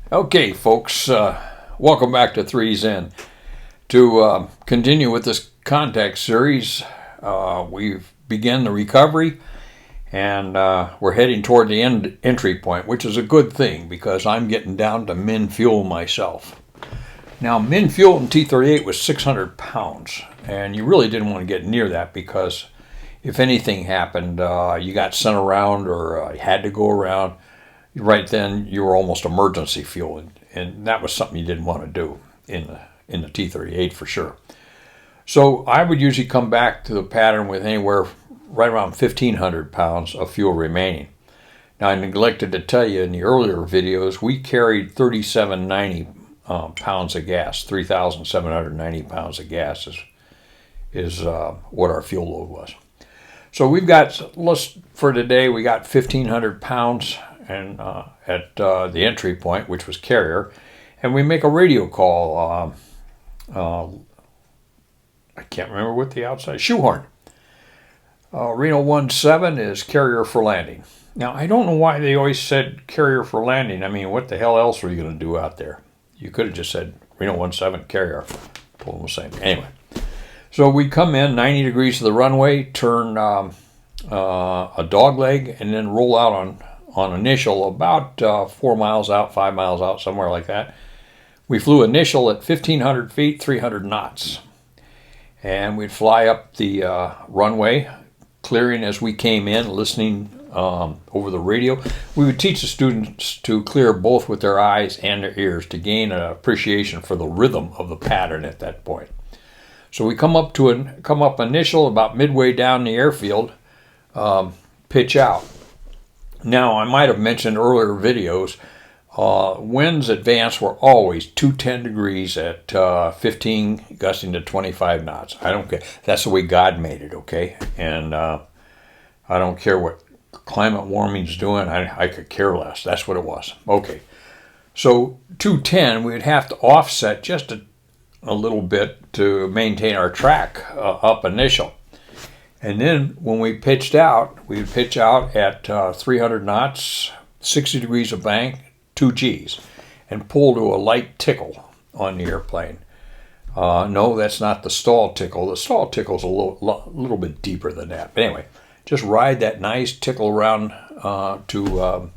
Okay, folks, welcome back to Threes In. To continue with this contact series, we've begun the recovery and we're heading toward the entry point, which is a good thing because I'm getting down to min fuel myself. Now, min fuel in T-38 was 600 pounds, and you really didn't want to get near that because if anything happened, you got sent around or had to go around. Right then, you were almost emergency fuel, and that was something you didn't want to do in the T-38 for sure. So I would usually come back to the pattern with anywhere right around 1,500 pounds of fuel remaining. Now, I neglected to tell you in the earlier videos, we carried 3,790 pounds of gas. 3,790 pounds of gas is what our fuel load was. So we've got, for today, we got 1,500 pounds and at the entry point, which was carrier, and we make a radio call. I can't remember what the outside shoehorn. Reno 17 is carrier for landing. Now I don't know why they always said carrier for landing. I mean, what the hell else were you going to do out there? You could have just said Reno 17 carrier. Told them the same. Anyway, so we come in 90 degrees to the runway, turn a dog leg, and then roll out on initial about 4 miles out, 5 miles out, somewhere like that. We flew initial at 1,500 feet, 300 knots. And we'd fly up the runway, clearing as we came in, listening over the radio. We would teach the students to clear both with their eyes and their ears to gain an appreciation for the rhythm of the pattern at that point. So we come up initial about midway down the airfield, pitch out. Now, I might have mentioned earlier videos, winds advance were always 210 degrees at 15, gusting to 25 knots. I don't care. That's the way God made it, okay? And I don't care what climate warming's doing. I could care less. That's what it was. Okay. So 210, we would have to offset just a little bit to maintain our track up initial. And then when we pitched out, we would pitch out at 300 knots, 60 degrees of bank, 2 Gs, and pull to a light tickle on the airplane. No, that's not the stall tickle. The stall tickle's a little bit deeper than that. But anyway, just ride that nice tickle around to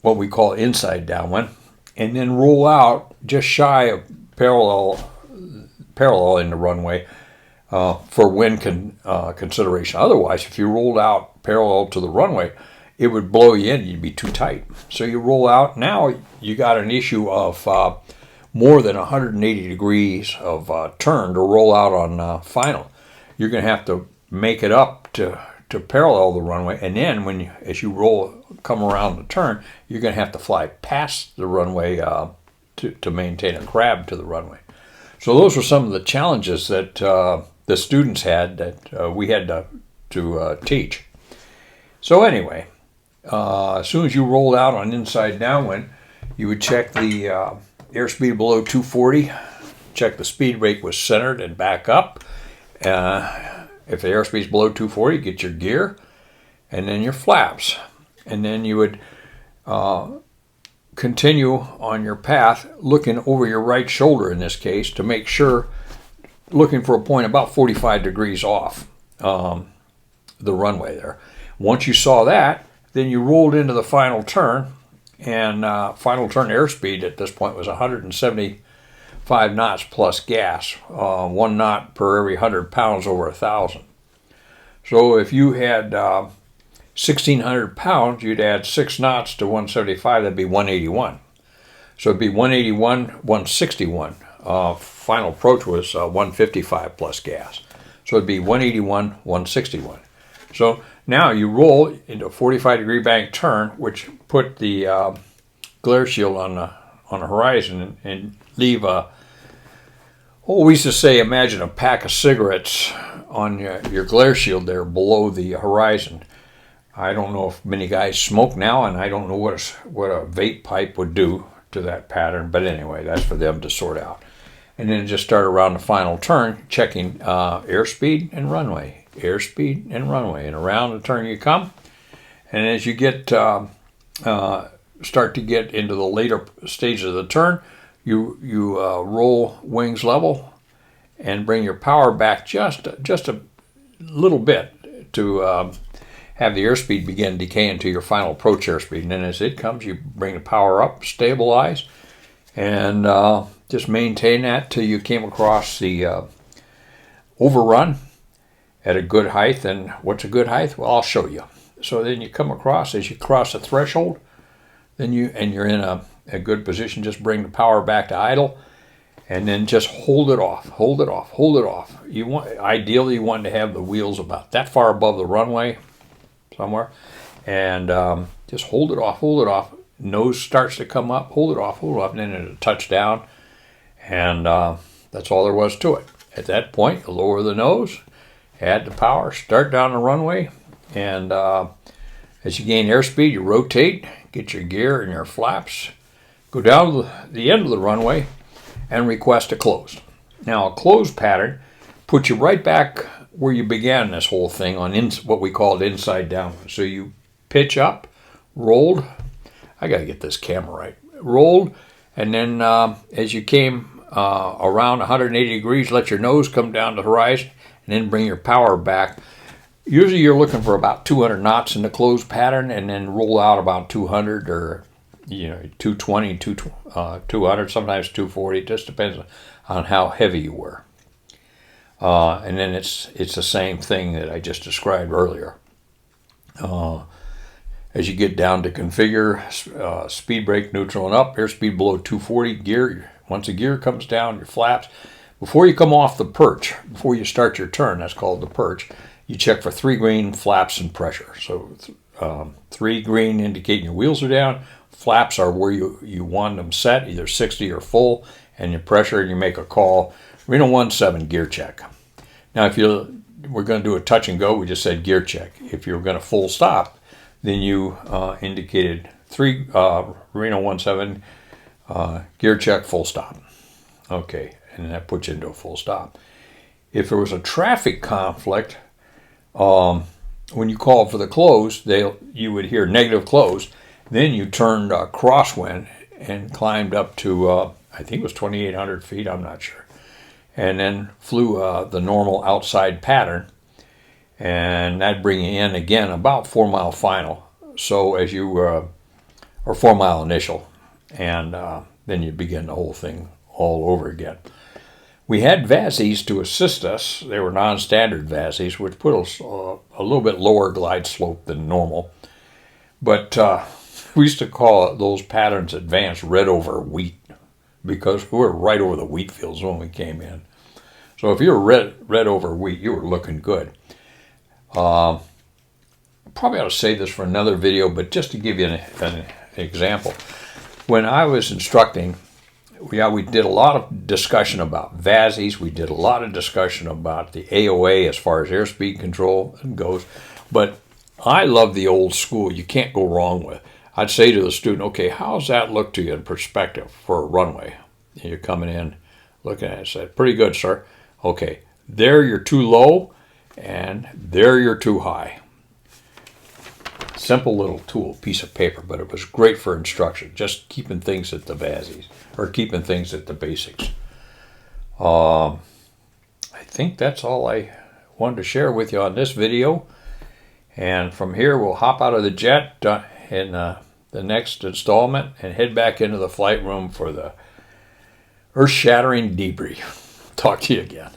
what we call inside downwind, and then roll out just shy of parallel in the runway for wind consideration. Otherwise, if you rolled out parallel to the runway, it would blow you in. You'd be too tight. So you roll out. Now you got an issue of more than 180 degrees of turn to roll out on final. You're going to have to make it up to parallel the runway, and then as you come around the turn, you're going to have to fly past the runway to maintain a crab to the runway. So those were some of the challenges that the students had that we had to teach. So anyway, as soon as you rolled out on inside downwind, you would check the airspeed below 240, check the speed brake was centered and back up. If the airspeed's below 240, get your gear and then your flaps. And then you would continue on your path looking over your right shoulder in this case to make sure, looking for a point about 45 degrees off the runway there. Once you saw that, then you rolled into the final turn, and final turn airspeed at this point was 175 knots plus gas, 1 knot per every 100 pounds over 1,000. So if you had 1,600 pounds, you'd add 6 knots to 175, that'd be 181. So it'd be 181, 161. Final approach was 155 plus gas. So it'd be 181, 161. So now you roll into a 45 degree bank turn, which put the glare shield on the horizon and leave we used to say, imagine a pack of cigarettes on your glare shield there below the horizon. I don't know if many guys smoke now, and I don't know what a vape pipe would do to that pattern, but anyway, that's for them to sort out. And then just start around the final turn, checking airspeed and runway, and around the turn you come. And as you get start to get into the later stages of the turn, you roll wings level and bring your power back just a little bit to have the airspeed begin decaying to your final approach airspeed. And then as it comes, you bring the power up, stabilize, and just maintain that till you came across the overrun at a good height. And what's a good height? Well, I'll show you. So then you come across, as you cross the threshold, then you're in a good position. Just bring the power back to idle, and then just hold it off, hold it off, hold it off. Ideally you want to have the wheels about that far above the runway somewhere, and just hold it off. Nose starts to come up, hold it off, and then it'll touch down, and that's all there was to it. At that point, you lower the nose, add the power, start down the runway, and as you gain airspeed, you rotate, get your gear and your flaps, go down to the end of the runway, and request a close. Now, a close pattern puts you right back where you began this whole thing on what we called inside down. So you pitch up, rolled. I got to get this camera right. Rolled, and then as you came around 180 degrees, let your nose come down to the horizon, and then bring your power back. Usually you're looking for about 200 knots in the closed pattern, and then roll out about 200 or 220, 200, sometimes 240. It just depends on how heavy you were. And then it's the same thing that I just described earlier. As you get down to configure, speed brake, neutral and up, airspeed below 240, gear. Once the gear comes down, your flaps. Before you come off the perch, before you start your turn, that's called the perch, you check for 3 green, flaps, and pressure. So 3 green indicating your wheels are down. Flaps are where you want them set, either 60 or full, and your pressure, and you make a call. Reno 17 gear check. Now, if we're going to do a touch and go, we just said gear check. If you're going to full stop, then you indicated 3 Reno 17 gear check, full stop. Okay, and that puts you into a full stop. If there was a traffic conflict, when you called for the close, you would hear negative close. Then you turned crosswind and climbed up to, I think it was 2,800 feet, I'm not sure. And then flew the normal outside pattern. And that'd bring you in again about 4 mile final. So as you, or 4 mile initial. And then you begin the whole thing all over again. We had VASIs to assist us. They were non-standard VASIs, which put us a little bit lower glide slope than normal. But we used to call those patterns advanced red over wheat, because we were right over the wheat fields when we came in. So if you were red over wheat, you were looking good. Probably ought to save this for another video, but just to give you an example. When I was instructing, we did a lot of discussion about VASIs. We did a lot of discussion about the AOA as far as airspeed control goes. But I love the old school. You can't go wrong with. I'd say to the student, okay, how's that look to you in perspective for a runway? You're coming in, looking at it, said, pretty good, sir. Okay, there you're too low, and there you're too high. Simple little tool, piece of paper, but it was great for instruction, just keeping things at the VASIs, or keeping things at the basics. I think that's all I wanted to share with you on this video. And from here, we'll hop out of the jet in the next installment and head back into the flight room for the earth-shattering debrief. Talk to you again.